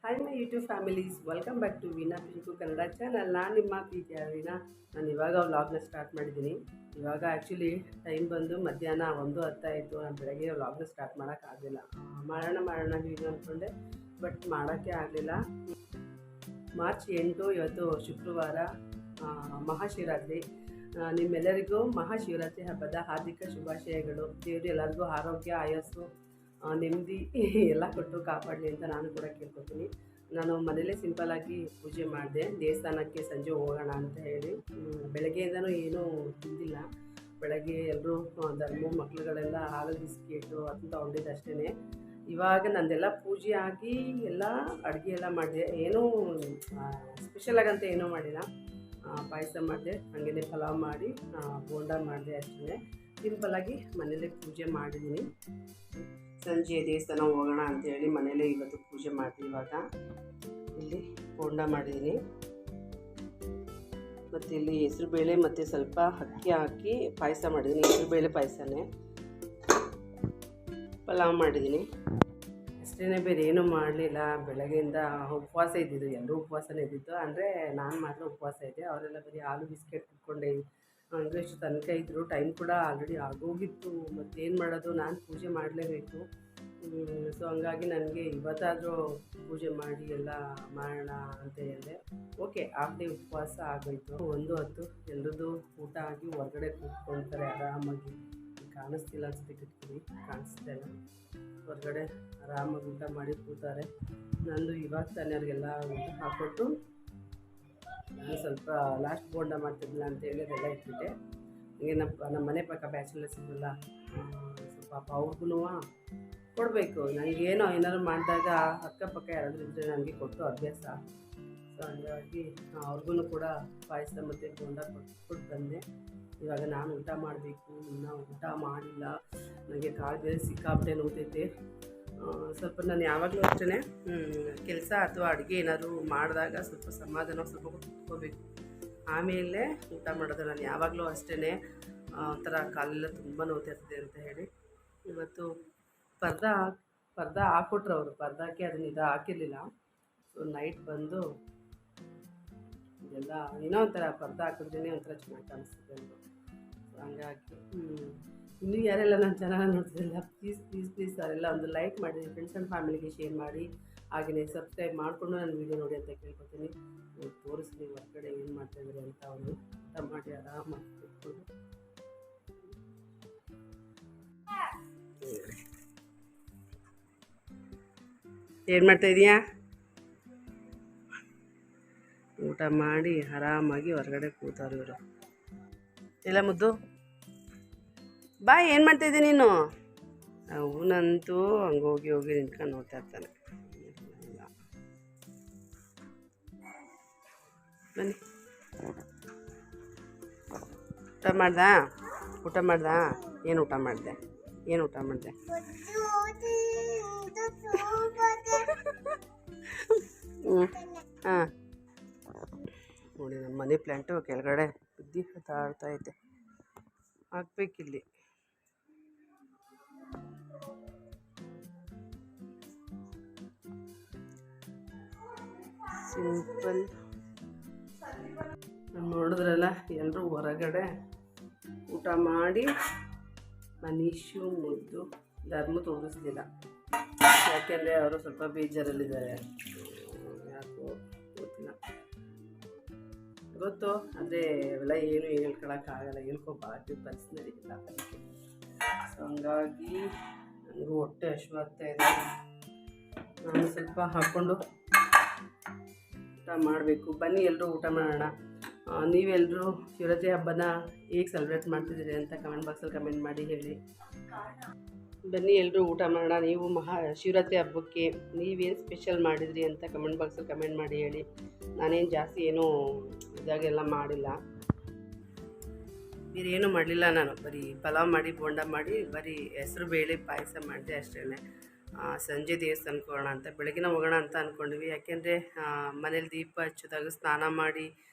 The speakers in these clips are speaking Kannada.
Hi my YouTube families, welcome back to Veena Pinku Kannada channel. ನಾನು ನಿಮ್ಮ ಪ್ರೀತಿಯ ವೀನಾ. ನಾನು ಇವಾಗ ವ್ಲಾಗ್ನ ಸ್ಟಾರ್ಟ್ ಮಾಡಿದ್ದೀನಿ. ಇವಾಗ ಆ್ಯಕ್ಚುಲಿ ಟೈಮ್ ಬಂದು ಮಧ್ಯಾಹ್ನ 1:10 ಆಯಿತು. ನಾನು ಬೆಳಗ್ಗೆ ವ್ಲಾಗ್ನ ಸ್ಟಾರ್ಟ್ ಮಾಡೋಕ್ಕಾಗಲಿಲ್ಲ. ಮಾಡೋಣ ವೀಡಿಯೋ ಅಂದ್ಕೊಂಡೆ, ಬಟ್ ಮಾಡೋಕ್ಕೆ ಆಗಲಿಲ್ಲ. ಮಾರ್ಚ್ 8 ಇವತ್ತು ಶುಕ್ರವಾರ, ಮಹಾಶಿವರಾತ್ರಿ. ನಿಮ್ಮೆಲ್ಲರಿಗೂ ಮಹಾಶಿವರಾತ್ರಿ ಹಬ್ಬದ ಹಾರ್ದಿಕ ಶುಭಾಶಯಗಳು. ದೇವರು ಎಲ್ಲರಿಗೂ ಆರೋಗ್ಯ, ಆಯಸ್ಸು, ನೆಮ್ಮದಿ ಎಲ್ಲ ಕೊಟ್ಟು ಕಾಪಾಡಲಿ ಅಂತ ನಾನು ಕೂಡ ಕೇಳ್ಕೊತೀನಿ. ನಾನು ಮನೇಲೇ ಸಿಂಪಲ್ಲಾಗಿ ಪೂಜೆ ಮಾಡಿದೆ. ದೇವಸ್ಥಾನಕ್ಕೆ ಸಂಜೆ ಹೋಗೋಣ ಅಂತ ಹೇಳಿ ಬೆಳಗ್ಗೆಯಿಂದನೂ ಏನೂ ತಿಂದಿಲ್ಲ. ಬೆಳಗ್ಗೆ ಎಲ್ಲರೂ ಧರ್ಮ ಮಕ್ಳುಗಳೆಲ್ಲ ಹಾಲು ಬಿಸ್ಕೆಟು ಅದನ್ನು ತೊಗೊಂಡಿದ್ದು ಅಷ್ಟೇ. ಇವಾಗ ನಂದೆಲ್ಲ ಪೂಜೆ ಆಗಿ ಎಲ್ಲ ಅಡುಗೆ ಎಲ್ಲ ಮಾಡಿದೆ. ಏನೂ ಸ್ಪೆಷಲಾಗಂತ ಏನೂ ಮಾಡಿಲ್ಲ. ಪಾಯಸ ಮಾಡಿದೆ, ಹಾಗೆಯೇ ಪಲಾವ್ ಮಾಡಿ ಬೋಂಡ ಮಾಡಿದೆ ಅಷ್ಟೇ. ಸಿಂಪಲ್ಲಾಗಿ ಮನೇಲೇ ಪೂಜೆ ಮಾಡಿದ್ದೀನಿ. ಸಂಜೆ ದೇವಸ್ಥಾನ ಹೋಗೋಣ ಅಂತೇಳಿ ಮನೇಲೇ ಇವತ್ತು ಪೂಜೆ ಮಾಡ್ತೀನಿ. ಇವಾಗ ಇಲ್ಲಿ ಬೋಂಡ ಮಾಡಿದ್ದೀನಿ, ಮತ್ತು ಇಲ್ಲಿ ಹೆಸರುಬೇಳೆ ಮತ್ತು ಸ್ವಲ್ಪ ಅಕ್ಕಿ ಹಾಕಿ ಪಾಯಸ ಮಾಡಿದ್ದೀನಿ. ಹೆಸರುಬೇಳೆ ಪಾಯಸನೇ. ಪಲಾವ್ ಮಾಡಿದ್ದೀನಿ ಅಷ್ಟೇ, ಬೇರೆ ಏನೂ ಮಾಡಲಿಲ್ಲ. ಬೆಳಗ್ಗೆಯಿಂದ ಉಪವಾಸ ಇದ್ದಿದ್ದು, ಎಲ್ಲರೂ ಉಪವಾಸನೇ ಇದ್ದಿದ್ದು. ಅಂದರೆ ನಾನು ಮಾತ್ರ ಉಪವಾಸ ಇದ್ದೆ. ಅವರೆಲ್ಲ ಬರೀ ಹಾಲು ಬಿಸ್ಕೆಟ್ ಕುತ್ಕೊಂಡೆ ಹಂಗೆ ಇಷ್ಟು ತನಕ ಇದ್ದರು. ಟೈಮ್ ಕೂಡ ಆಲ್ರೆಡಿ ಆಗೋಗಿತ್ತು. ಮತ್ತೇನು ಮಾಡೋದು, ನಾನು ಪೂಜೆ ಮಾಡಲೇಬೇಕು. ಸೊ ಹಂಗಾಗಿ ನನಗೆ ಇವತ್ತಾದರೂ ಪೂಜೆ ಮಾಡಿ ಎಲ್ಲ ಮಾಡೋಣ ಅಂತ ಹೇಳಿದೆ. ಓಕೆ, ಹಾಫ್ ಡೇ ಉಪವಾಸ ಆಗೋಯಿತು. 1:10 ಎಲ್ಲರದ್ದು ಊಟ ಆಗಿ ಹೊರಗಡೆ ಕೂತ್ಕೊಳ್ತಾರೆ ಆರಾಮಾಗಿ. ಕಾಣಿಸ್ತಿಲ್ಲ ಅನ್ಸುತ್ತೆ, ಕಿಟ್ಕಿಲಿ ಕಾಣಿಸ್ತಾ ಇಲ್ಲ. ಹೊರಗಡೆ ಆರಾಮಾಗಿ ಊಟ ಮಾಡಿ ಕೂತಾರೆ. ನಂದು ಇವಾಗ ತಾನೇ ಅವ್ರಿಗೆಲ್ಲ ಊಟ ಹಾಕ್ಕೊಟ್ಟು ನಾನು ಸ್ವಲ್ಪ ಲಾಸ್ಟ್ ಬೋಂಡ ಮಾಡ್ತಿದ್ದಿಲ್ಲ ಅಂತೇಳಿ ಅದೆಲ್ಲ ಇಟ್ಬಿಟ್ಟೆ. ಹೀಗೆ ನಮ್ಮ ಮನೆ ಪಕ್ಕ ಬ್ಯಾಚುಲರ್ಸ್ ಇದ್ರಲ್ಲ, ಸೊ ಪಾಪ ಅವ್ರಿಗೂ ಕೊಡಬೇಕು. ನನಗೇನೋ ಏನಾದ್ರು ಮಾಡಿದಾಗ ಅಕ್ಕಪಕ್ಕ ಯಾರಾದರೂ ಇದ್ದರೆ ನನಗೆ ಕೊಟ್ಟು ಅಭ್ಯಾಸ. ಸೊ ಹಂಗಾಗಿ ಅವ್ರಿಗೂ ಕೂಡ ಪಾಯಸ ಮತ್ತು ಬೋಂಡ ಕೊಟ್ಟು ಬಂದೆ. ಇವಾಗ ನಾನು ಊಟ ಮಾಡಬೇಕು. ಇನ್ನೂ ಊಟ ಮಾಡಿಲ್ಲ. ನನಗೆ ಕಾಲು ಬೇರೆ ಸಿಕ್ಕಾಪಟ್ಟೆ ನೋವ್ತೈತೆ. ಸ್ವಲ್ಪ ನಾನು ಯಾವಾಗಲೂ ಅಷ್ಟೇ ಕೆಲಸ ಅಥವಾ ಅಡುಗೆ ಏನಾದರೂ ಮಾಡಿದಾಗ ಸ್ವಲ್ಪ ಸಮಾಧಾನ ಸ್ವಲ್ಪ ಕೂತ್ಕೋಬೇಕು, ಆಮೇಲೆ ಊಟ ಮಾಡೋದು. ನಾನು ಯಾವಾಗಲೂ ಅಷ್ಟೇ ಒಂಥರ ಕಾಲೆಲ್ಲ ತುಂಬ ನೋವ್ತಿರ್ತದೆ ಅಂತ ಹೇಳಿ ಇವತ್ತು ಪರ್ದ ಹಾಕ್ಕೊಟ್ರು ಅವರು. ಪರ್ದಾಕ್ಕೆ ಅದನ್ನ ಇದು ಹಾಕಿರಲಿಲ್ಲ. ಸೊ ನೈಟ್ ಬಂದು ಇದೆಲ್ಲ ಏನೋ ಒಂಥರ ಪರ್ದ ಹಾಕಿದ್ರೇ ಒಂಥರ ಚೆನ್ನಾಗಿ ಕಾಣಿಸ್ತದೆ ಅಂತ. ಸೊ ಹಂಗಾಗಿ ಇನ್ನೂ ಯಾರೆಲ್ಲ ನನ್ನ ಚಾನಲ್ ನೋಡ್ತಿದ್ದಿಲ್ಲ, ಪ್ಲೀಸ್ ಅವರೆಲ್ಲ ಒಂದು ಲೈಕ್ ಮಾಡಿ, ಫ್ರೆಂಡ್ಸ್ ಆ್ಯಂಡ್ ಫ್ಯಾಮಿಲಿಗೆ ಶೇರ್ ಮಾಡಿ, ಹಾಗೆಯೇ ಸಬ್ಸ್ಕ್ರೈಬ್ ಮಾಡಿಕೊಂಡು ನನ್ನ ವೀಡಿಯೋ ನೋಡಿ ಅಂತ ಕೇಳ್ಕೊತೀನಿ. ತೋರಿಸ್ತೀನಿ ಹೊರಗಡೆ ಏನು ಮಾಡ್ತಾಯಿದ್ದಾರೆ ಅಂತ. ಅವರು ಊಟ ಮಾಡಿ ಆರಾಮಾಗಿ ಕೂತ್ಕೊಂಡು ಏನು ಮಾಡ್ತಾಯಿದೀಯಾ? ಊಟ ಮಾಡಿ ಆರಾಮಾಗಿ ಹೊರಗಡೆ ಕೂತವ್ರು ಇವರು. ಎಲ್ಲ ಮುದ್ದು ಬಾ, ಏನು ಮಾಡ್ತಾಯಿದ್ದೀನಿ ನೀನು? ಅವನಂತೂ ಹಂಗೆ ಹೋಗಿ ನಿಂತ್ಕೊಂಡು ನೋಡ್ತಾ ಇರ್ತಾನೆ. ಬನ್ನಿ, ಊಟ ಮಾಡ್ದಾ? ಏನು ಊಟ ಮಾಡಿದೆ? ಹಾಂ, ನೋಡಿ ನಮ್ಮ ಮನಿ ಪ್ಲ್ಯಾಂಟು ಕೆಳಗಡೆ ಬುದ್ಧಿ ಹತ್ತಾಡ್ತಾ ಐತೆ. ಹಾಕ್ಬೇಕಿಲ್ಲಿ. ಸಿಂಪಲ್. ನೋಡಿದ್ರಲ್ಲ, ಎಲ್ಲರೂ ಹೊರಗಡೆ ಊಟ ಮಾಡಿ ಮನೀಶು ಮುದ್ದು ಧರ್ಮ ತೋರಿಸ್ಲಿಲ್ಲ. ಯಾಕೆಂದರೆ ಅವರು ಸ್ವಲ್ಪ ಬೇಜಾರಲ್ಲಿದ್ದಾರೆ. ಯಾಕೋ ಗೊತ್ತಿಲ್ಲ, ಗೊತ್ತು. ಆದರೆ ಅವೆಲ್ಲ ಏನು ಹೇಳ್ಕೊಳಕ್ಕಾಗಲ್ಲ, ಹೇಳ್ಕೊಬಾರ್ದು, ಪರ್ಸ್ನಲಿ ಇಲ್ಲ. ಅದಕ್ಕೆ ಸೊ ಹಂಗಾಗಿ ನನಗೂ ಹೊಟ್ಟೆ ಹಶ್ವಾಗ್ತಾ ಇದೆ. ನಾನು ಸ್ವಲ್ಪ ಹಾಕ್ಕೊಂಡು ಊಟ ಮಾಡಬೇಕು. ಬನ್ನಿ ಎಲ್ಲರೂ ಊಟ ಮಾಡೋಣ. ನೀವೆಲ್ಲರೂ ಶಿವರಾತ್ರಿ ಹಬ್ಬನ ಹೇಗೆ ಸೆಲೆಬ್ರೇಟ್ ಮಾಡ್ತಿದ್ದೀರಿ ಅಂತ ಕಮೆಂಟ್ ಬಾಕ್ಸಲ್ಲಿ ಕಮೆಂಟ್ ಮಾಡಿ ಹೇಳಿ. ಬನ್ನಿ ಎಲ್ಲರೂ ಊಟ ಮಾಡೋಣ. ನೀವು ಶಿವರಾತ್ರಿ ಹಬ್ಬಕ್ಕೆ ನೀವೇನು ಸ್ಪೆಷಲ್ ಮಾಡಿದ್ರಿ ಅಂತ ಕಮೆಂಟ್ ಬಾಕ್ಸಲ್ಲಿ ಕಮೆಂಟ್ ಮಾಡಿ ಹೇಳಿ. ನಾನೇನು ಜಾಸ್ತಿ ಏನೂ ಇದಾಗೆಲ್ಲ ಮಾಡಿಲ್ಲ, ಬೇರೇನೂ ಮಾಡಲಿಲ್ಲ. ನಾನು ಬರೀ ಪಲಾವ್ ಮಾಡಿ ಬೋಂಡ ಮಾಡಿ ಬರೀ ಹೆಸರು ಬೇಳೆ ಪಾಯಸ ಮಾಡಿದೆ ಅಷ್ಟೇ. ಸಂಜೆ ದೇವಸ್ಥಾನಕ್ಕೆ ಹೋಗೋಣ ಅಂತ, ಬೆಳಗಿನ ಹೋಗೋಣ ಅಂತ ಅಂದ್ಕೊಂಡ್ವಿ. ಯಾಕೆಂದರೆ ಮನೇಲಿ ದೀಪ ಹಚ್ಚೋದಾಗ ಸ್ನಾನ ಮಾಡಿ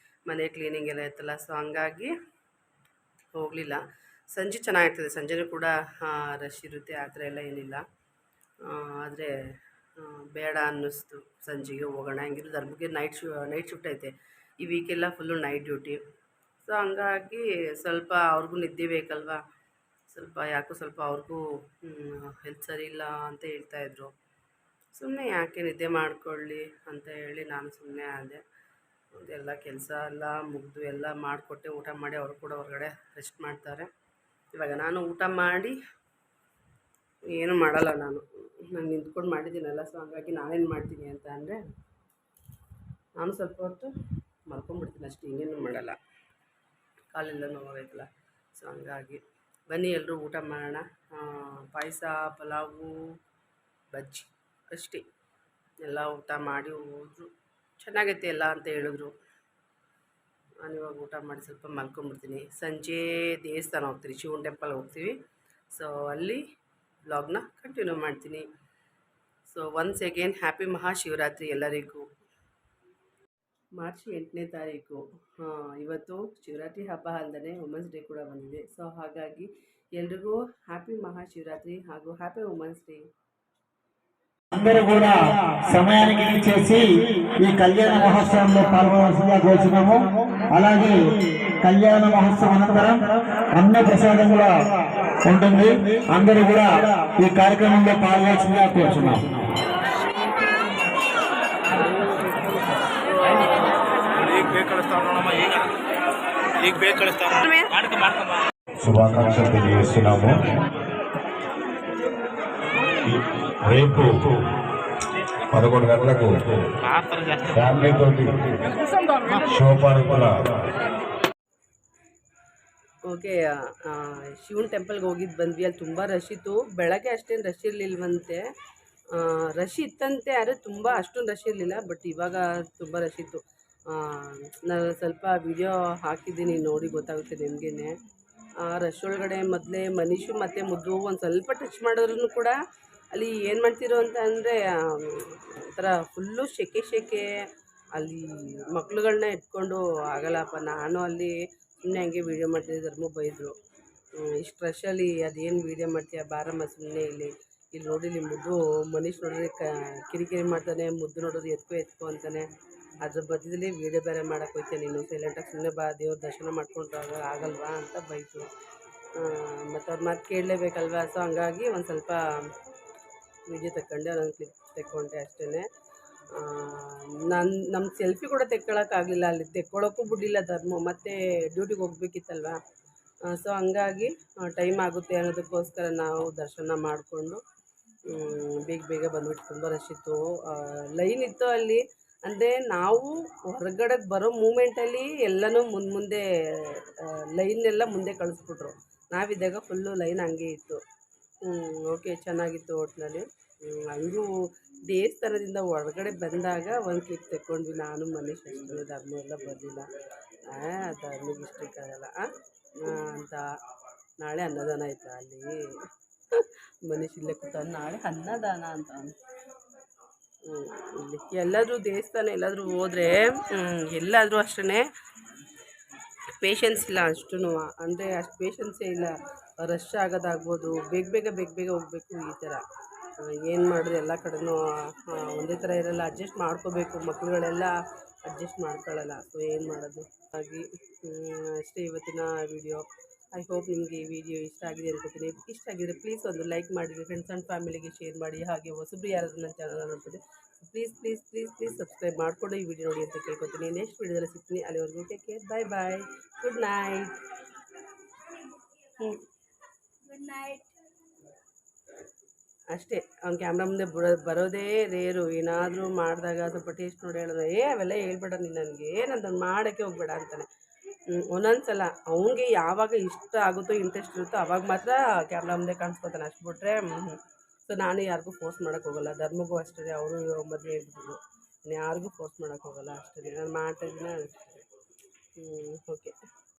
ಮನೆ ಕ್ಲೀನಿಂಗ್ ಎಲ್ಲ ಇರ್ತಲ್ಲ. ಸೊ ಹಂಗಾಗಿ ಹೋಗಲಿಲ್ಲ. ಸಂಜೆ ಚೆನ್ನಾಗಿರ್ತದೆ, ಸಂಜೆನೂ ಕೂಡ ರಶ್ ಇರುತ್ತೆ, ಆ ಥರ ಎಲ್ಲ ಏನಿಲ್ಲ. ಆದರೆ ಬೇಡ ಅನ್ನಿಸ್ತು. ಸಂಜೆಗೆ ಹೋಗೋಣ ಹೆಂಗಿದ್ರು ಧರ್ಮಕ್ಕೆ ನೈಟ್ ಶಿಫ್ಟ್ ಐತೆ ಈ ವೀಕೆಲ್ಲ ಫುಲ್ಲು ನೈಟ್ ಡ್ಯೂಟಿ. ಸೊ ಹಂಗಾಗಿ ಸ್ವಲ್ಪ ಅವ್ರಿಗೂ ನಿದ್ದೆ ಬೇಕಲ್ವ, ಸ್ವಲ್ಪ ಯಾಕೋ ಸ್ವಲ್ಪ ಅವ್ರಿಗೂ ಹೆಲ್ತ್ ಸರಿ ಇಲ್ಲ ಅಂತ ಹೇಳ್ತಾಯಿದ್ರು. ಸುಮ್ಮನೆ ಯಾಕೆ ನಿದ್ದೆ ಮಾಡಿಕೊಳ್ಳಿ ಅಂತ ಹೇಳಿ ನಾನು ಸುಮ್ಮನೆ ಆದೆ. ಎಲ್ಲ ಕೆಲಸ ಎಲ್ಲ ಮುಗಿದು ಎಲ್ಲ ಮಾಡಿಕೊಟ್ಟೆ, ಊಟ ಮಾಡಿ ಅವರು ಕೂಡ ಹೊರಗಡೆ ರೆಸ್ಟ್ ಮಾಡ್ತಾರೆ. ಇವಾಗ ನಾನು ಊಟ ಮಾಡಿ ಏನೂ ಮಾಡಲ್ಲ, ನಾನು ನಿಂತ್ಕೊಂಡು ಮಾಡಿದ್ದೀನಲ್ಲ. ಸೊ ಹಂಗಾಗಿ ನಾನೇನು ಮಾಡ್ತೀನಿ ಅಂತ ಅಂದರೆ ನಾನು ಸ್ವಲ್ಪ ಹೊತ್ತು ಮಲ್ಕೊಂಡ್ಬಿಡ್ತೀನಿ ಅಷ್ಟೇ, ಇನ್ನೇನು ಮಾಡಲ್ಲ, ಕಾಲೆಲ್ಲ ನೋವಾಗೈತಲ್ಲ. ಸೊ ಹಂಗಾಗಿ ಬನ್ನಿ ಎಲ್ಲರೂ ಊಟ ಮಾಡೋಣ. ಪಾಯಸ, ಪಲಾವು, ಬಜ್ಜಿ ಅಷ್ಟೇ. ಎಲ್ಲ ಊಟ ಮಾಡಿ ಹೋದ್ರು, ಚೆನ್ನಾಗೈತೆ ಎಲ್ಲ ಅಂತ ಹೇಳಿದ್ರು. ನಾನು ಇವಾಗ ಊಟ ಮಾಡಿ ಸ್ವಲ್ಪ ಮಲ್ಕೊಂಡ್ಬಿಡ್ತೀನಿ. ಸಂಜೆ ದೇವಸ್ಥಾನ ಹೋಗ್ತೀನಿ, ಶಿವನ ಟೆಂಪಲ್ಗೆ ಹೋಗ್ತೀವಿ. ಸೊ ಅಲ್ಲಿ ವ್ಲಾಗ್ನ ಕಂಟಿನ್ಯೂ ಮಾಡ್ತೀನಿ. So once again happy Mahashivratri ಎಲ್ಲರಿಗೂ. ಮಾರ್ಚ್ 8ನೇ ತಾರೀಕು ಇವತ್ತು ಶಿವರಾತ್ರಿ ಹಬ್ಬ ಅಲ್ಲದೆ ವುಮೆನ್ಸ್ ಡೇ ಕೂಡ ಬಂದಿದೆ. ಸೊ ಹಾಗಾಗಿ ಎಲ್ರಿಗೂ ಹ್ಯಾಪಿ మహాశివరాత్రి ಹಾಗೂ హ్యాపీ వుమెన్స్ డే. అందరూ కూడా సమయానికి చేసి ఈ కళ్యాణ మహోత్సవంలో పాల్గొనవలసిందిగా కోరుతున్నాము. అలాగే కళ్యాణ మహోత్సవం అనంతరం అన్న ప్రసాదం కూడా ఉంటుంది. అందరూ కూడా ఈ కార్యక్రమంలో పాల్గొనవలసిందిగా కోరుతున్నాము. శుభాకాంక్షలు తెలియజేస్తున్నాము. రేపు 11 గంటలకు ఫ్యామిలీతో శోభానుకుల ಓಕೆ, ಶಿವನ ಟೆಂಪಲ್ಗೆ ಹೋಗಿದ್ದು ಬಂದ್ವಿ. ಅಲ್ಲಿ ತುಂಬ ರಶ್ ಇತ್ತು. ಬೆಳಗ್ಗೆ ಅಷ್ಟೇನು ರಶ್ ಇರಲಿಲ್ವಂತೆ, ರಶ್ ಇತ್ತಂತೆ, ಆದರೆ ತುಂಬ ಅಷ್ಟೊಂದು ರಶ್ ಇರಲಿಲ್ಲ. ಬಟ್ ಇವಾಗ ತುಂಬ ರಶ್ ಇತ್ತು. ನಾನು ಸ್ವಲ್ಪ ವಿಡಿಯೋ ಹಾಕಿದ್ದೀನಿ, ನೋಡಿ ಗೊತ್ತಾಗುತ್ತೆ ನಿಮಗೇ. ರಶ್ ಒಳಗಡೆ ಮೊದಲೇ ಮನೀಷು ಮತ್ತು ಮುದ್ದು ಒಂದು ಸ್ವಲ್ಪ ಟಚ್ ಮಾಡಿದ್ರೂ ಕೂಡ ಅಲ್ಲಿ ಏನು ಮಾಡ್ತಿರೋ ಅಂತ ಅಂದರೆ ಒಂಥರ ಫುಲ್ಲು ಸೆಕೆ. ಅಲ್ಲಿ ಮಕ್ಳುಗಳನ್ನ ಇಟ್ಕೊಂಡು ಆಗಲ್ಲಪ್ಪ. ನಾನು ಅಲ್ಲಿ ಸುಮ್ಮನೆ ಹಂಗೆ ವೀಡಿಯೋ ಮಾಡ್ತಿದ್ದೆ. ಧರ್ಮ ಬೈದರು, ಇಷ್ಟು ರಶಲ್ಲಿ ಅದೇನು ವೀಡಿಯೋ ಮಾಡ್ತೀಯ, ಬಾರಮ್ಮ ಸುಮ್ಮನೆ ಇಲ್ಲಿ ನೋಡಿ. ಇಲ್ಲಿ ಮುದ್ದು ಮನೀಶ್ ನೋಡಿದ್ರೆ ಕಿರಿಕಿರಿ ಮಾಡ್ತಾನೆ, ಮುದ್ದು ನೋಡಿದ್ರೆ ಎತ್ಕೋ ಅಂತಾನೆ. ಅದ್ರ ಬದ್ದಲ್ಲಿ ವೀಡಿಯೋ ಬೇರೆ ಮಾಡೋಕ್ಕೆ ಹೋಗ್ತೀಯ ನೀನು, ಸೈಲೆಂಟಾಗಿ ಸುಮ್ಮನೆ ಬಾ, ದೇವ್ರ ದರ್ಶನ ಮಾಡ್ಕೊಂಡ್ರೆ ಆಗಲ್ವಾ ಅಂತ ಬೈತು. ಮತ್ತು ಅವ್ರ ಮಾತು ಕೇಳಲೇಬೇಕಲ್ವ. ಸೊ ಹಂಗಾಗಿ ಒಂದು ಸ್ವಲ್ಪ ವೀಡಿಯೋ ತಗೊಂಡೆ, ಒಂದೊಂದು ಕ್ಲಿಪ್ ತೆಕ್ಕೊಂಡೆ ಅಷ್ಟೇ. ನಮ್ಮ ಸೆಲ್ಫಿ ಕೂಡ ತೆಕ್ಕೊಳ್ಳೋಕ್ಕಾಗಲಿಲ್ಲ, ಅಲ್ಲಿ ತೆಕ್ಕೊಳ್ಳೋಕ್ಕೂ ಬಿಡಲಿಲ್ಲ ಧರ್ಮ. ಮತ್ತು ಡ್ಯೂಟಿಗೆ ಹೋಗ್ಬೇಕಿತ್ತಲ್ವ. ಸೊ ಹಂಗಾಗಿ ಟೈಮ್ ಆಗುತ್ತೆ ಅನ್ನೋದಕ್ಕೋಸ್ಕರ ನಾವು ದರ್ಶನ ಮಾಡಿಕೊಂಡು ಬೇಗ ಬಂದುಬಿಟ್ಟು. ತುಂಬ ರಶ್ ಇತ್ತು, ಲೈನ್ ಇತ್ತು ಅಲ್ಲಿ. ಅಂದರೆ ನಾವು ಹೊರಗಡೆಗೆ ಬರೋ ಮೂಮೆಂಟಲ್ಲಿ ಎಲ್ಲನೂ ಮುಂದೆ ಲೈನೆಲ್ಲ ಮುಂದೆ ಕಳಿಸ್ಬಿಟ್ರು. ನಾವಿದ್ದಾಗ ಫುಲ್ಲು ಲೈನ್ ಹಂಗೆ ಇತ್ತು. ಓಕೆ, ಚೆನ್ನಾಗಿತ್ತು ಒಟ್ಟಿನಲ್ಲಿ. ಹಂಗೂ ದೇವಸ್ಥಾನದಿಂದ ಹೊರಗಡೆ ಬಂದಾಗ ಒಂದು ಕ್ಲಿಪ್ ತೆಕ್ಕೊಂಡ್ವಿ ನಾನು ಮನೀಶ್ ಅಷ್ಟೇ. ಧರ್ಮ ಎಲ್ಲ ಬರಲಿಲ್ಲ, ಧರ್ಮಿಗೆ ಇಷ್ಟಕ್ಕಾಗಲ್ಲ ಅಂತ. ನಾಳೆ ಅನ್ನದಾನ ಆಯಿತಾ ಅಲ್ಲಿ, ಮನೀಶ್ ಇಲ್ಲೇ ಕೂತ, ನಾಳೆ ಅನ್ನದಾನ ಅಂತ. ಇಲ್ಲಿ ಎಲ್ಲಾದರೂ ದೇವಸ್ಥಾನ ಎಲ್ಲಾದರೂ ಹೋದರೆ ಎಲ್ಲಾದರೂ ಅಷ್ಟೇ ಪೇಷನ್ಸ್ ಇಲ್ಲ ಅಷ್ಟೂ. ಅಂದರೆ ಅಷ್ಟು ಪೇಷನ್ಸೇ ಇಲ್ಲ. ರಶ್ ಆಗೋದಾಗ್ಬೋದು, ಬೇಗ ಹೋಗಬೇಕು, ಈ ಥರ. ಏನು ಮಾಡಿದ್ರೆ ಎಲ್ಲ ಕಡೆನೂ ಒಂದೇ ಥರ ಇರೋಲ್ಲ, ಅಡ್ಜಸ್ಟ್ ಮಾಡ್ಕೋಬೇಕು. ಮಕ್ಕಳುಗಳೆಲ್ಲ ಅಡ್ಜಸ್ಟ್ ಮಾಡ್ಕೊಳ್ಳಲ್ಲ. ಸೊ ಏನು ಮಾಡೋದು. ಹಾಗಾಗಿ ಅಷ್ಟೇ ಇವತ್ತಿನ ವಿಡಿಯೋ. ಐ ಹೋಪ್ ನಿಮಗೆ ಈ ವಿಡಿಯೋ ಇಷ್ಟ ಆಗಿದೆ ಅನ್ಕೋತೀನಿ. ಇಷ್ಟ ಆಗಿದ್ರೆ ಪ್ಲೀಸ್ ಒಂದು ಲೈಕ್ ಮಾಡಿರಿ, ಫ್ರೆಂಡ್ಸ್ ಆ್ಯಂಡ್ ಫ್ಯಾಮಿಲಿಗೆ ಶೇರ್ ಮಾಡಿ. ಹಾಗೆ ಹೊಸಬ್ರು ಯಾರಾದರೂ ನನ್ನ ಚಾನಲ್ ನೋಡ್ತಿದ್ದೆ ಪ್ಲೀಸ್ ಸಬ್ಸ್ಕ್ರೈಬ್ ಮಾಡಿಕೊಂಡು ಈ ವಿಡಿಯೋ ನೋಡಿ ಅಂತ ಕೇಳ್ಕೊತೀನಿ. ನೆಕ್ಸ್ಟ್ ವಿಡಿಯೋದಲ್ಲಿ ಸಿಗ್ತೀನಿ. ಅಲ್ಲಿವರೆಗೂ ಟೇಕ್ ಕೇರ್, ಬಾಯ್, ಗುಡ್ ನೈಟ್. ಗುಡ್ ನೈಟ್ ಅಷ್ಟೇ. ಅವ್ನು ಕ್ಯಾಮ್ರಾ ಮುಂದೆ ಬರೋದೇ ರೇರು. ಏನಾದರೂ ಮಾಡಿದಾಗ ಸ್ವಲ್ಪ ಟೇಸ್ಟ್ ನೋಡಿ ಹೇಳಿದ್ರೆ ಅವೆಲ್ಲ ಹೇಳ್ಬೇಡ ನೀನು, ನನಗೆ ಏನಂತ ಮಾಡೋಕ್ಕೆ ಹೋಗ್ಬೇಡ ಅಂತಾನೆ. ಒಂದೊಂದು ಸಲ ಅವನಿಗೆ ಯಾವಾಗ ಇಷ್ಟ ಆಗುತ್ತೋ, ಇಂಟ್ರೆಸ್ಟ್ ಇರುತ್ತೋ ಅವಾಗ ಮಾತ್ರ ಕ್ಯಾಮ್ರಾ ಮುಂದೆ ಕಾಣಿಸ್ಕೊತಾನೆ. ಅಷ್ಟು ಬಿಟ್ಟರೆ ಸೊ ನಾನು ಯಾರಿಗೂ ಫೋರ್ಸ್ ಮಾಡೋಕ್ಕೆ ಹೋಗಲ್ಲ. ಧರ್ಮಗೂ ಅಷ್ಟೇ, ಅವರು ಮೊದಲೇ ಹೇಳ್ಬಿಟ್ಟಿದ್ರು, ನಾನು ಯಾರಿಗೂ ಫೋರ್ಸ್ ಮಾಡೋಕ್ಕೆ ಹೋಗಲ್ಲ ಅಷ್ಟೇ. ನಾನು ಮಾಡ್ತಾಯಿದ್ದೀನಿ ಅಷ್ಟೇ. ಓಕೆ.